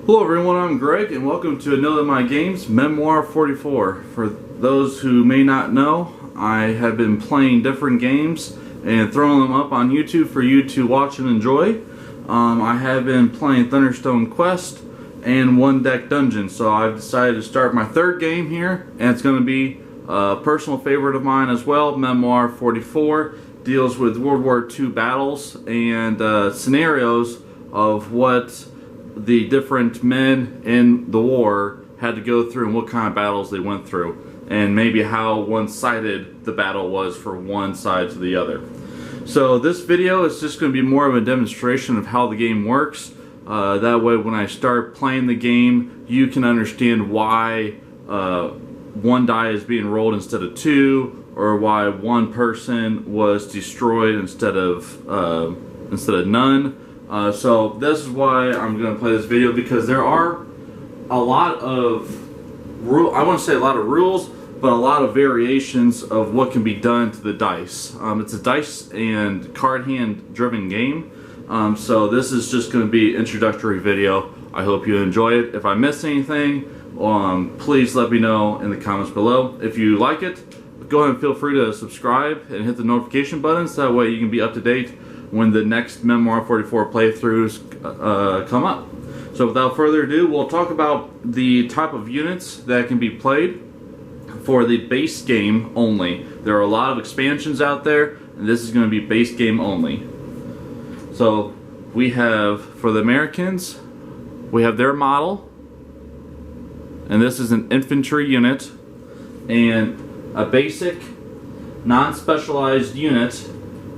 Hello everyone, I'm Greg and welcome to another of my games, Memoir 44. For those who may not know, I have been playing different games and throwing them up on YouTube for you to watch and enjoy. I have been playing Thunderstone Quest and One Deck Dungeon, so I've decided to start my third game here, and it's going to be a personal favorite of mine as well. Memoir 44 deals with World War II battles and scenarios of what the different men in the war had to go through and what kind of battles they went through, and maybe how one-sided the battle was for one side to the other. So this video is just going to be more of a demonstration of how the game works. That way when I start playing the game, you can understand why one die is being rolled instead of two, or why one person was destroyed instead of none. So this is why I'm going to play this video, because there are a lot of I wouldn't say a lot of rules, but a lot of variations of what can be done to the dice. It's a dice and card hand driven game, so this is just going to be an introductory video. I hope you enjoy it. If I missed anything, please let me know in the comments below. If you like it, go ahead and feel free to subscribe and hit the notification button, so that way you can be up to date when the next Memoir 44 playthroughs come up. So without further ado, we'll talk about the type of units that can be played for the base game only. There are a lot of expansions out there, and this is going to be base game only. So we have, for the Americans, we have their model, and this is an infantry unit, and a basic non-specialized unit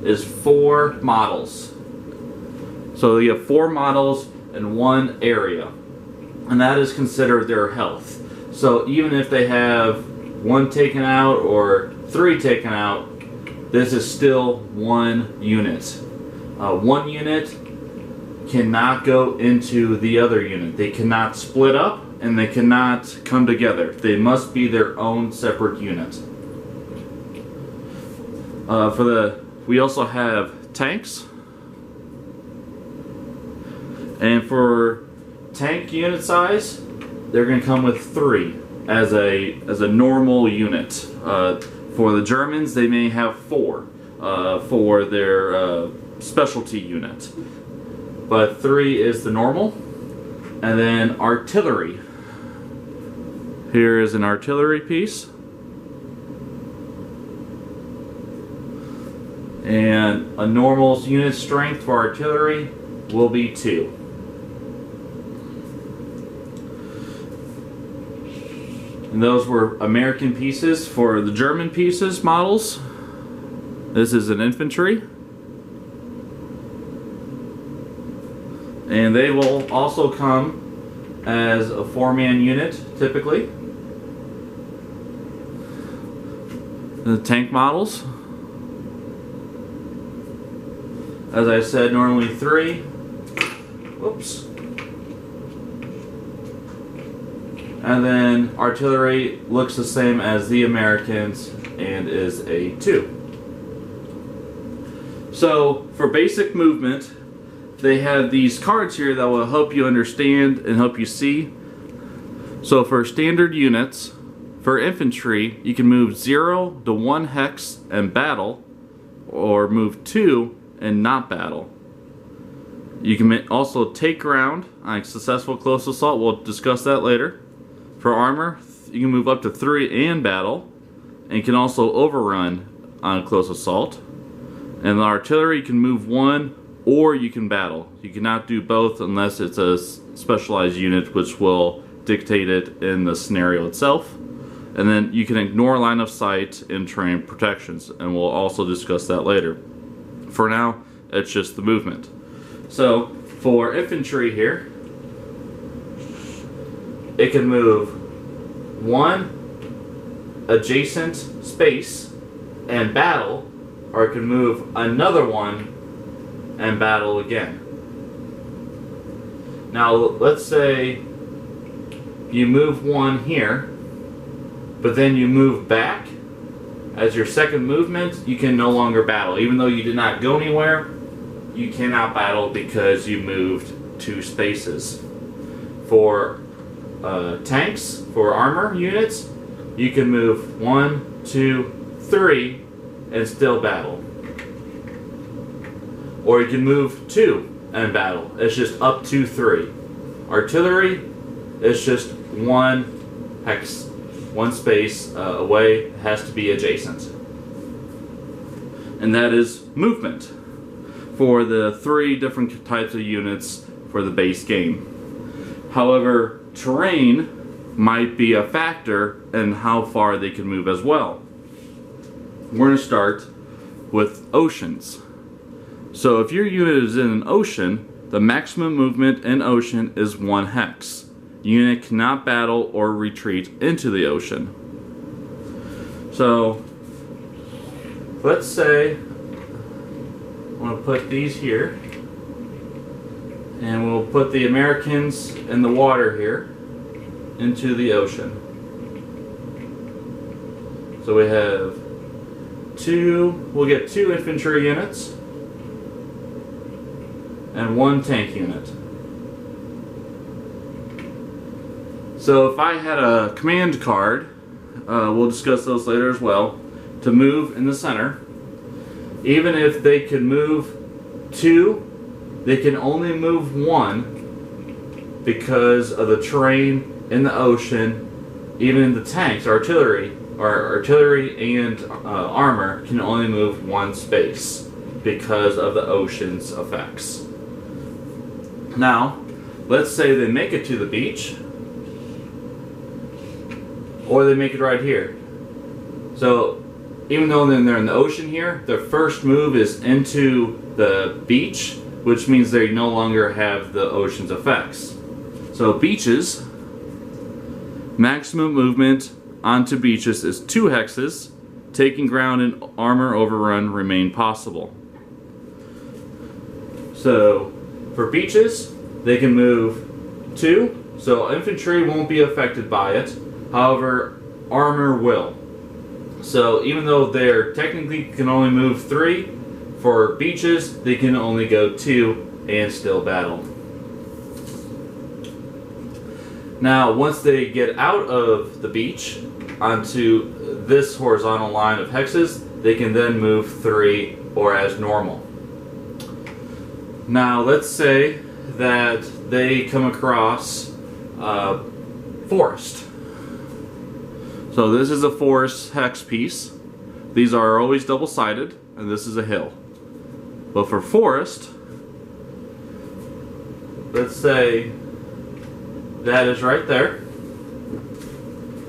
is 4 models. So you have 4 models in one area, and that is considered their health. So even if they have 1 taken out or 3 taken out, this is still 1 unit. 1 unit cannot go into the other unit. They cannot split up, and they cannot come together. They must be their own separate unit. We also have tanks, and for tank unit size, they're going to come with 3 as a normal unit. For the Germans, they may have 4 for their specialty unit, but 3 is the normal. And then artillery. Here is an artillery piece. And a normal unit strength for artillery will be 2. And those were American pieces. For the German pieces models, this is an infantry. And they will also come as a 4-man unit, typically. The tank models, as I said, normally 3. Whoops. And then artillery looks the same as the Americans and is a 2. So for basic movement, they have these cards here that will help you understand and help you see. So for standard units, for infantry, you can move 0 to 1 hex and battle, or move 2 and not battle. You can also take ground on successful close assault. We'll discuss that later. For armor, you can move up to 3 and battle, and you can also overrun on close assault. And the artillery, you can move 1 or you can battle. You cannot do both unless it's a specialized unit, which will dictate it in the scenario itself. And then you can ignore line of sight and terrain protections, and we'll also discuss that later. For now, it's just the movement. So for infantry here, it can move 1 adjacent space and battle, or it can move another 1 and battle again. Now let's say you move 1 here, but then you move back. As your second movement, you can no longer battle. Even though you did not go anywhere, you cannot battle because you moved 2 spaces. For tanks, for armor units, you can move 1, 2, 3 and still battle. Or you can move 2 and battle. It's just up to 3. Artillery, it's just 1 hex, 1 space away. It has to be adjacent. And that is movement for the 3 different types of units for the base game. However, terrain might be a factor in how far they can move as well. We're going to start with oceans. So if your unit is in an ocean, the maximum movement in ocean is 1 hex. The unit cannot battle or retreat into the ocean. So let's say I'm going to put these here, and we'll put the Americans in the water here into the ocean. So we have we'll get 2 infantry units and 1 tank unit. So if I had a command card, we'll discuss those later as well, to move in the center, even if they could move 2, they can only move 1 because of the terrain in the ocean. Even the tanks, artillery and armor can only move 1 space because of the ocean's effects. Now, let's say they make it to the beach, or they make it right here. So even though they're in the ocean here, their first move is into the beach, which means they no longer have the ocean's effects. So beaches, maximum movement onto beaches is 2 hexes. Taking ground and Armour Overrun remain possible. So for beaches, they can move 2, so infantry won't be affected by it. However, armor will. So even though they're technically can only move 3, for beaches they can only go 2 and still battle. Now once they get out of the beach onto this horizontal line of hexes, they can then move 3 or as normal. Now let's say that they come across forest. So this is a forest hex piece. These are always double-sided, and this is a hill. But for forest, let's say that is right there.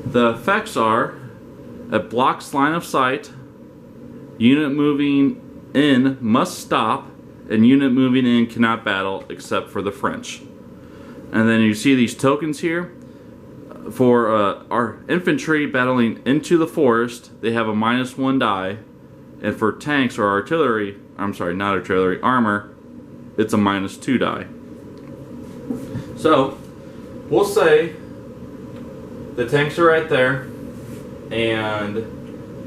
The effects are: it blocks line of sight, unit moving in must stop, and unit moving in cannot battle except for the French. And then you see these tokens here. For our infantry battling into the forest, they have a -1 die, and for tanks or artillery, I'm sorry, not artillery, armor, it's a -2 die. So we'll say the tanks are right there, and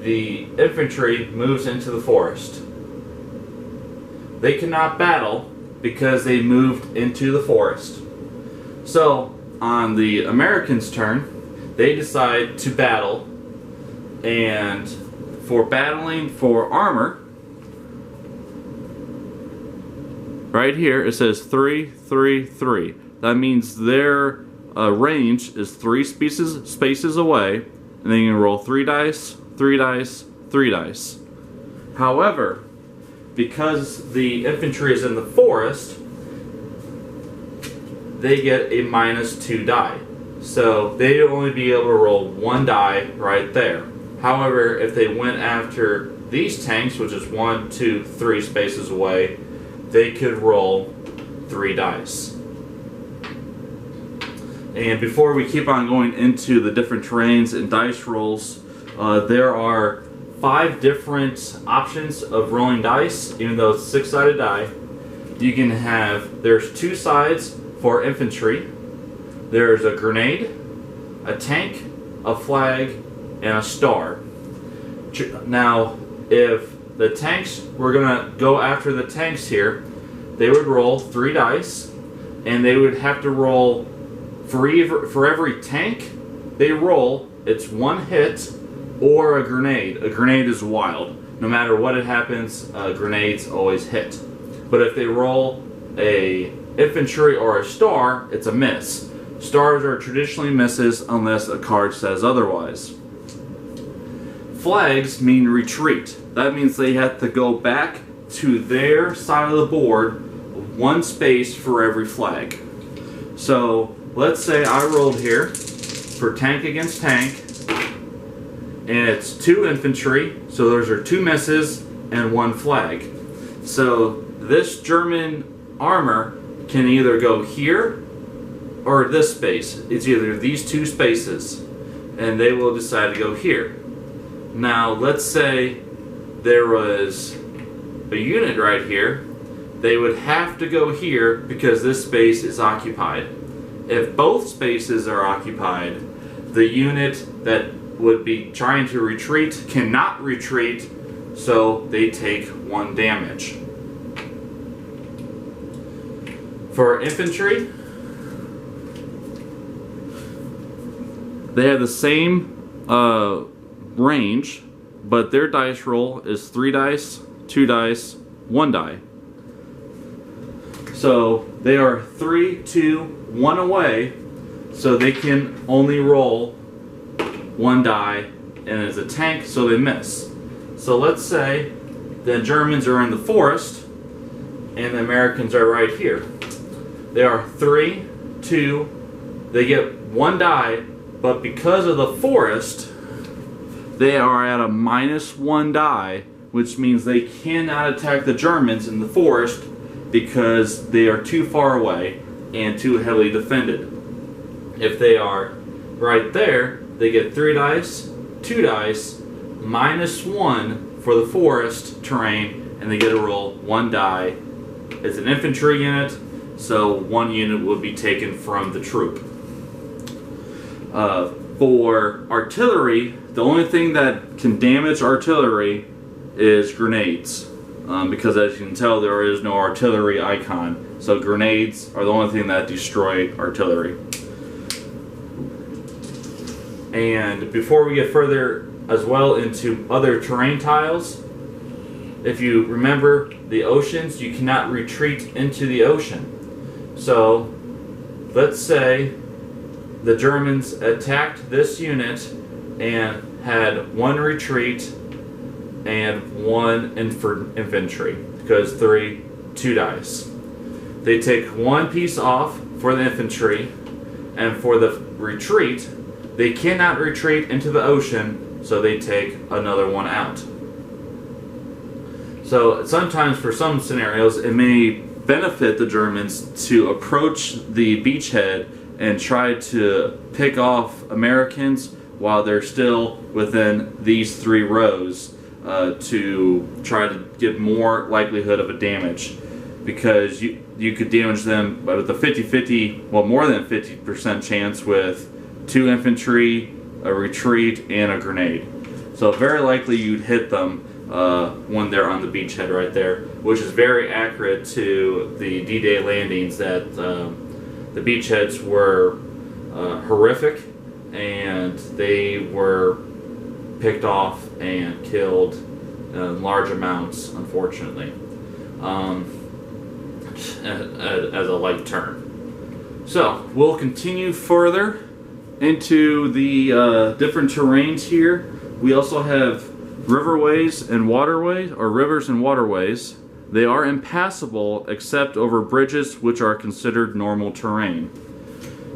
the infantry moves into the forest. They cannot battle because they moved into the forest. So on the Americans' turn, they decide to battle, and for battling for armor, right here it says 3, 3, 3. That means their range is 3 spaces away, and then you can roll 3 dice, 3 dice, 3 dice. However, because the infantry is in the forest, they get a -2 die. So they'd only be able to roll 1 die right there. However, if they went after these tanks, which is 1, 2, 3 spaces away, they could roll 3 dice. And before we keep on going into the different terrains and dice rolls, there are 5 different options of rolling dice, even though it's 6-sided die. You can have, there's 2 sides for infantry. There's a grenade, a tank, a flag, and a star. Now, if the tanks, we're gonna go after the tanks here, they would roll 3 dice, and they would have to roll For every tank they roll, it's one hit or a grenade. A grenade is wild. No matter what it happens, grenades always hit. But if they roll a infantry or a star, it's a miss. Stars are traditionally misses unless a card says otherwise. Flags mean retreat. That means they have to go back to their side of the board, one space for every flag. So let's say I rolled here for tank against tank, and it's 2 infantry, so those are 2 misses and 1 flag. So this German armor can either go here or this space. It's either these 2 spaces, and they will decide to go here. Now let's say there was a unit right here. They would have to go here because this space is occupied. If both spaces are occupied, the unit that would be trying to retreat cannot retreat, so they take 1 damage. For infantry, they have the same range, but their dice roll is 3 dice, 2 dice, 1 die. So they are 3, 2, 1 away, so they can only roll 1 die, and it's a tank, so they miss. So let's say the Germans are in the forest, and the Americans are right here. They are 3, 2, they get 1 die, but because of the forest, they are at a -1 die, which means they cannot attack the Germans in the forest because they are too far away and too heavily defended. If they are right there, they get 3 dice, 2 dice, -1 for the forest terrain, and they get to roll 1 die. It's an infantry unit, so 1 unit will be taken from the troop. For artillery, the only thing that can damage artillery is grenades. Because as you can tell, there is no artillery icon. So grenades are the only thing that destroy artillery. And before we get further as well into other terrain tiles, if you remember the oceans, you cannot retreat into the ocean. So let's say the Germans attacked this unit and had 1 retreat and 1 infantry, because 3, 2 dice. They take 1 piece off for the infantry, and for the retreat, they cannot retreat into the ocean, so they take another 1 out. So sometimes for some scenarios, it may benefit the Germans to approach the beachhead and try to pick off Americans while they're still within these 3 rows, to try to get more likelihood of a damage, because you could damage them with a 50-50, well, more than 50% chance with 2 infantry, a retreat, and a grenade. So very likely you'd hit them when they're on the beachhead right there, which is very accurate to the D-Day landings, that the beachheads were horrific, and they were picked off and killed in large amounts, unfortunately, as a light turn. So we'll continue further into the different terrains here. We also have riverways and waterways, or rivers and waterways. They are impassable except over bridges, which are considered normal terrain.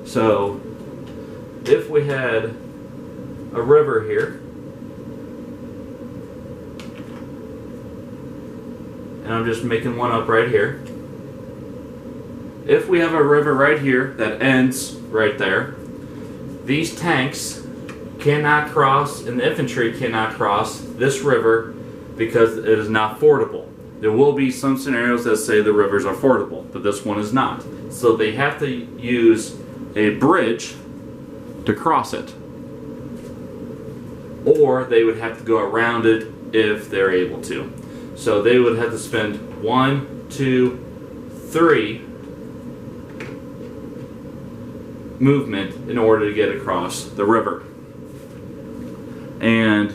So if we had a river here, and I'm just making one up right here. If we have a river right here that ends right there, these tanks cannot cross, and the infantry cannot cross this river because it is not fordable. There will be some scenarios that say the rivers are fordable, but this one is not. So they have to use a bridge to cross it, or they would have to go around it if they're able to. So they would have to spend 1, 2, 3 movement in order to get across the river. And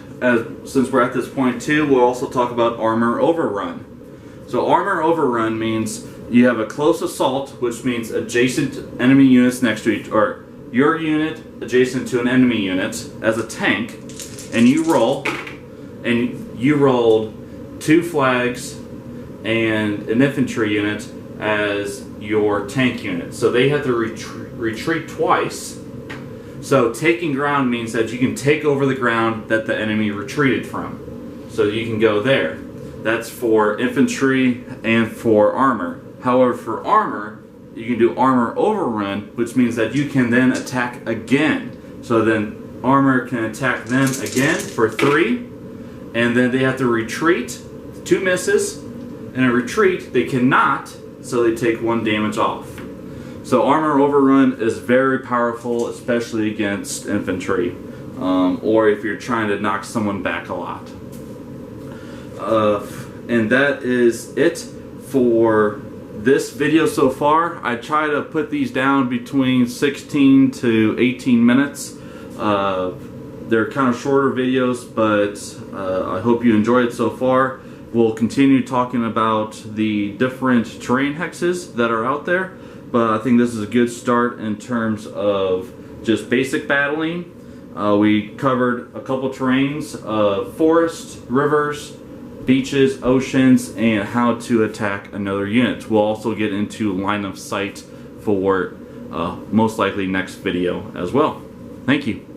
since we're at this point too, we'll also talk about Armour Overrun. So Armour Overrun means you have a close assault, which means adjacent enemy units next to each, or your unit adjacent to an enemy unit as a tank, and you roll, and you rolled 2 flags and an infantry unit as your tank unit. So they have to retreat twice. So taking ground means that you can take over the ground that the enemy retreated from. So you can go there. That's for infantry and for armor. However, for armor, you can do Armour Overrun, which means that you can then attack again. So then armor can attack them again for 3, and then they have to retreat. 2 misses. In a retreat, they cannot, so they take 1 damage off. So Armour Overrun is very powerful, especially against infantry, or if you're trying to knock someone back a lot. And that is it for this video so far. I try to put these down between 16 to 18 minutes. They're kind of shorter videos, but I hope you enjoyed it so far. We'll continue talking about the different terrain hexes that are out there, but I think this is a good start in terms of just basic battling. We covered a couple terrains of forests, rivers, beaches, oceans, and how to attack another unit. We'll also get into line of sight for most likely next video as well. Thank you.